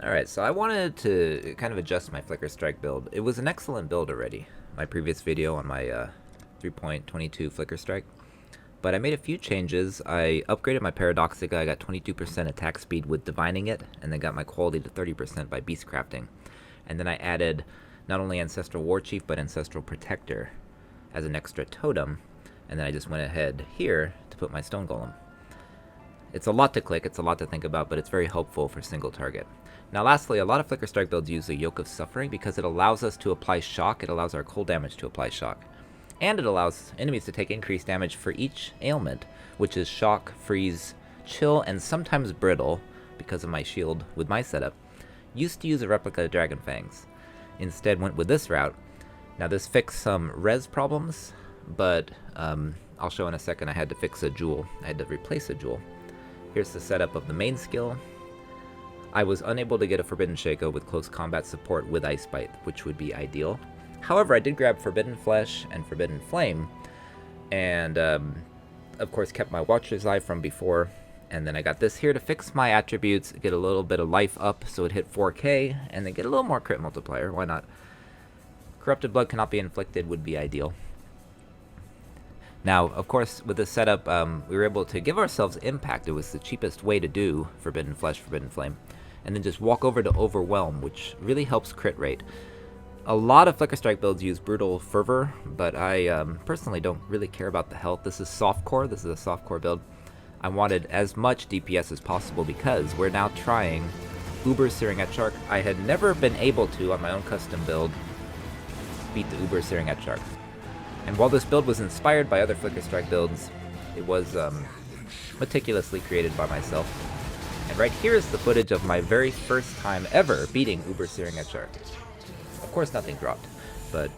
Alright, so I wanted to kind of adjust my Flicker Strike build. It was an excellent build already, my previous video on my 3.22 Flicker Strike. But I made a few changes. I upgraded my Paradoxica. I got 22% attack speed with divining it, and then got my quality to 30% by beastcrafting. And then I added not only Ancestral Warchief, but Ancestral Protector as an extra totem. And then I just went ahead here to put my Stone Golem. It's a lot to click, it's a lot to think about, but it's very helpful for single target. Now lastly, a lot of Flicker Strike builds use the Yoke of Suffering because it allows us to apply shock, it allows our cold damage to apply shock. And it allows enemies to take increased damage for each ailment, which is shock, freeze, chill, and sometimes brittle, because of my shield with my setup. Used to use a replica of Dragon Fangs. Instead went with this route. Now this fixed some res problems, but I'll show in a second I had to fix a jewel. I had to replace a jewel. Here's the setup of the main skill. I was unable to get a Forbidden Shaco with close combat support with Ice Bite, which would be ideal. However, I did grab Forbidden Flesh and Forbidden Flame, and of course kept my Watcher's Eye from before, and then I got this here to fix my attributes, get a little bit of life up so it hit 4k, and then get a little more crit multiplier, why not? Corrupted Blood cannot be inflicted would be ideal. Now, of course, with this setup, we were able to give ourselves impact. It was the cheapest way to do Forbidden Flesh, Forbidden Flame. And then just walk over to Overwhelm, which really helps crit rate. A lot of Flicker Strike builds use Brutal Fervor, but I personally don't really care about the health. This is softcore, this is a softcore build. I wanted as much DPS as possible because we're now trying Uber Searing Exarch. I had never been able to, on my own custom build, beat the Uber Searing Exarch. And while this build was inspired by other Flicker Strike builds, it was meticulously created by myself. And right here is the footage of my very first time ever beating Uber Searing Exarch. Of course nothing dropped, but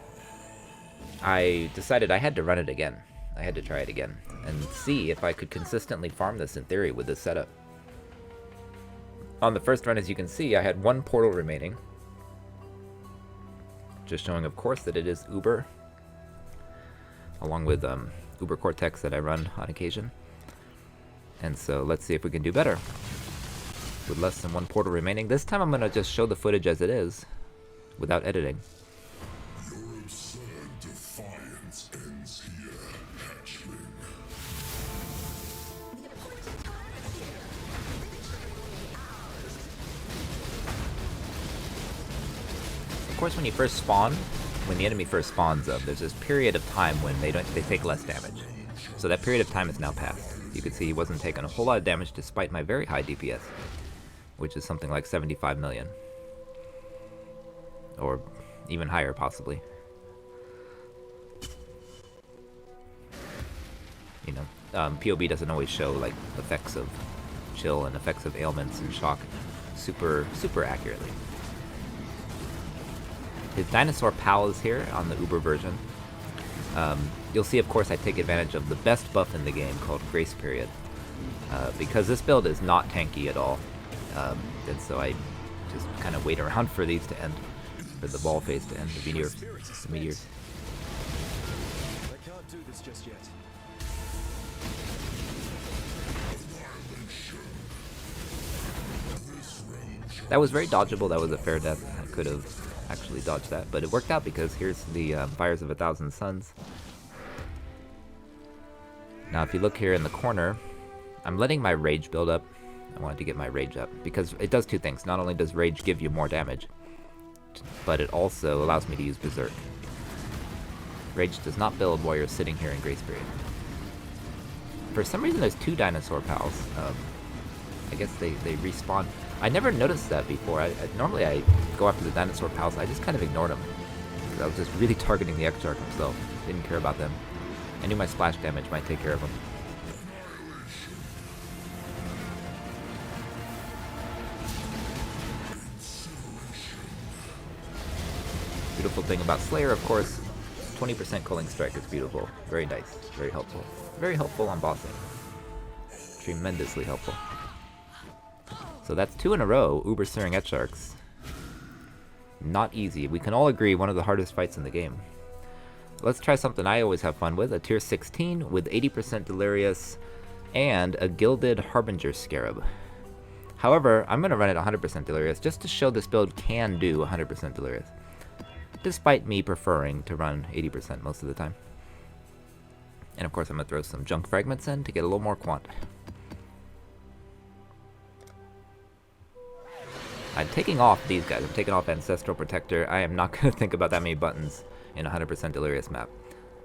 I decided I had to run it again. I had to try it again and see if I could consistently farm this in theory with this setup. On the first run, as you can see, I had one portal remaining. Just showing, of course, that it is Uber, along with Uber Cortex that I run on occasion. And so let's see if we can do better. With less than one portal remaining. This time I'm going to just show the footage as it is, without editing. Your absurd defiance ends here, hatchling. Of course, when you first spawn, when the enemy first spawns up, there's this period of time when they take less damage. So that period of time is now passed. You can see he wasn't taking a whole lot of damage despite my very high DPS, which is something like 75 million. Or even higher, possibly. You know, POE doesn't always show like effects of chill and effects of ailments and shock super accurately. His dinosaur pal is here on the Uber version. You'll see, of course, I take advantage of the best buff in the game called Grace Period. Because this build is not tanky at all. And so I just kind of wait around for these to end. For the ball phase to end, the meteors. I can't do this just yet. That was very dodgeable, that was a fair death. I could have actually dodged that, but it worked out because here's the Fires of 1,000 Suns. Now if you look here in the corner, I'm letting my rage build up. I wanted to get my rage up because it does two things. Not only does rage give you more damage, but it also allows me to use Berserk. Rage does not build while you're sitting here in Grace Period. For some reason there's two dinosaur pals. I guess they respawn. I never noticed that before. Normally I go after the dinosaur pals, I just kind of ignored them. I was just really targeting the Exarch himself. Didn't care about them. I knew my splash damage might take care of them. Beautiful thing about Slayer, of course, 20% culling strike is beautiful. Very nice, very helpful. Very helpful on bossing. Tremendously helpful. So that's 2 in a row, Uber Searing Exarchs. Not easy. We can all agree one of the hardest fights in the game. Let's try something I always have fun with, a tier 16 with 80% delirious and a gilded Harbinger Scarab. However, I'm going to run it 100% delirious just to show this build can do 100% delirious, despite me preferring to run 80% most of the time. And of course I'm going to throw some junk fragments in to get a little more quant. I'm taking off these guys. I'm taking off Ancestral Protector. I am not going to think about that many buttons in a 100% delirious map.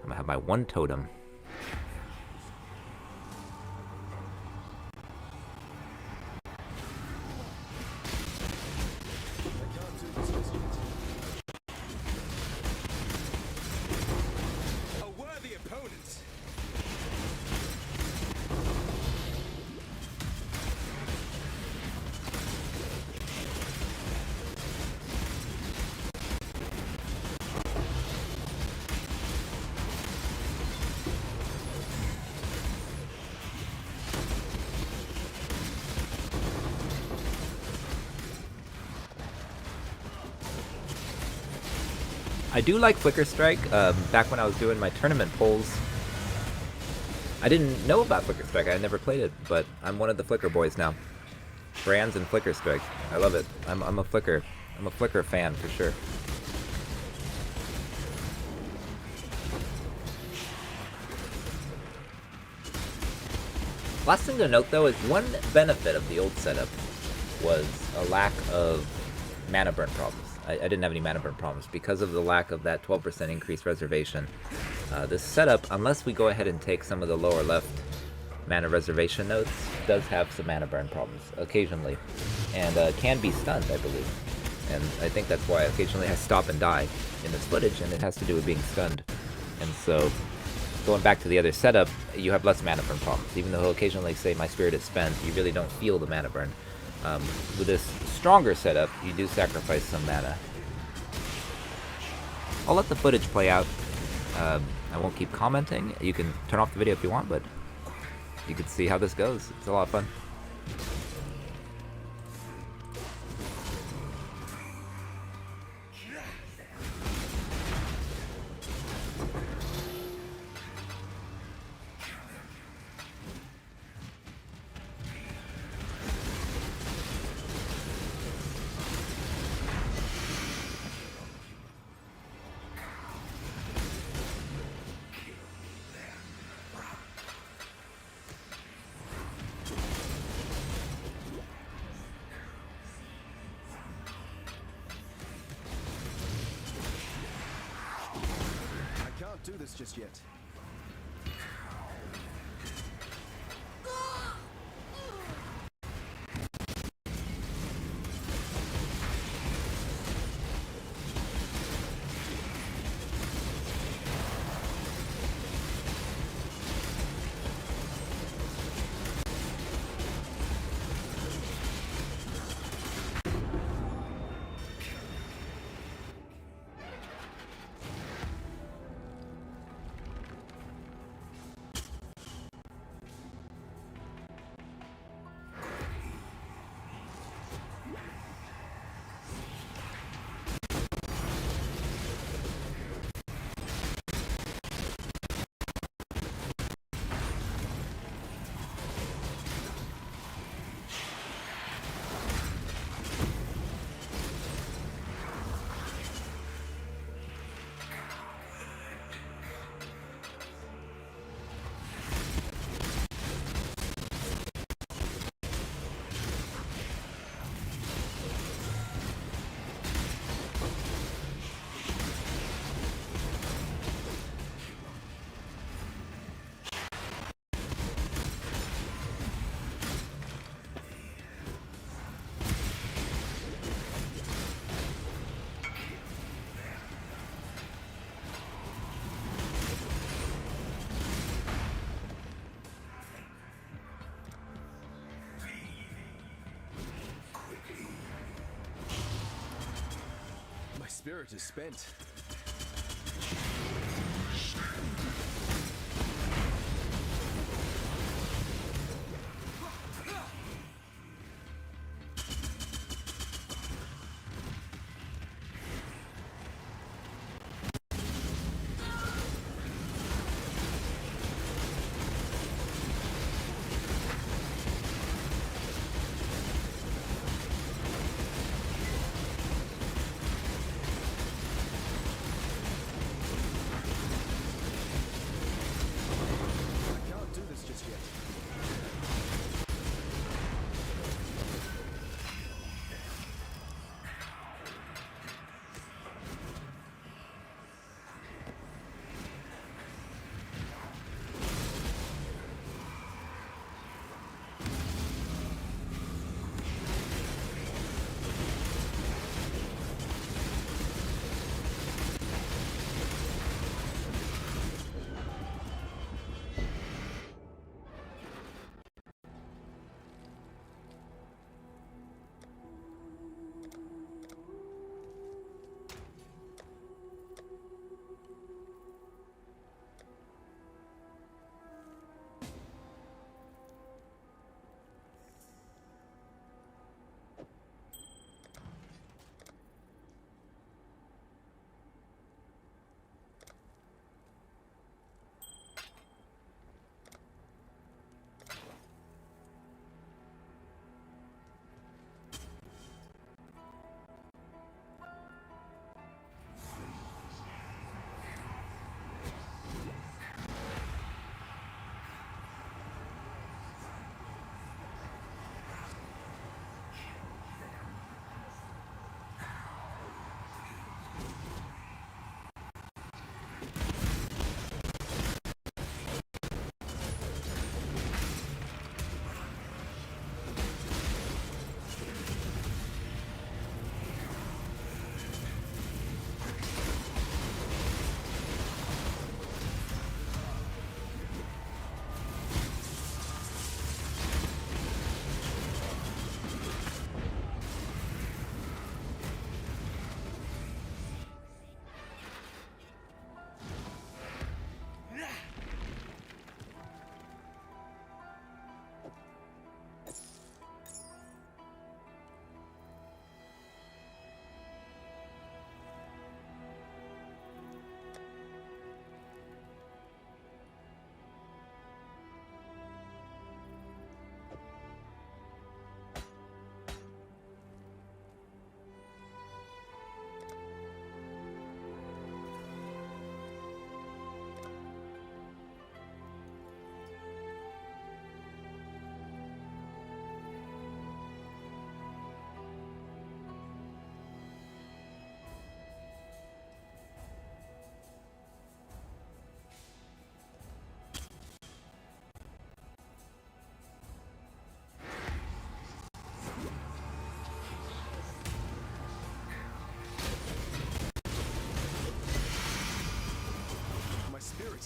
I'm going to have my one totem. I do like Flicker Strike. Back when I was doing my tournament polls, I didn't know about Flicker Strike. I had never played it, but I'm one of the Flicker boys now. Brands and Flicker Strike. I love it. I'm a Flicker. I'm a Flicker fan for sure. Last thing to note though is one benefit of the old setup was a lack of mana burn problems. I didn't have any mana burn problems because of the lack of that 12% increased reservation. This setup, unless we go ahead and take some of the lower left mana reservation nodes, does have some mana burn problems occasionally, and can be stunned, I believe. And I think that's why occasionally I stop and die in this footage, and it has to do with being stunned. And so, going back to the other setup, you have less mana burn problems. Even though he'll occasionally say my spirit is spent, you really don't feel the mana burn. With this stronger setup, you do sacrifice some mana. I'll let the footage play out. I won't keep commenting. You can turn off the video if you want, but you can see how this goes. It's a lot of fun. Do this just yet. Spirit is spent.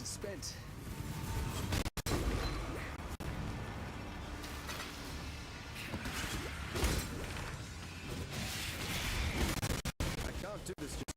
is spent. I can't do this just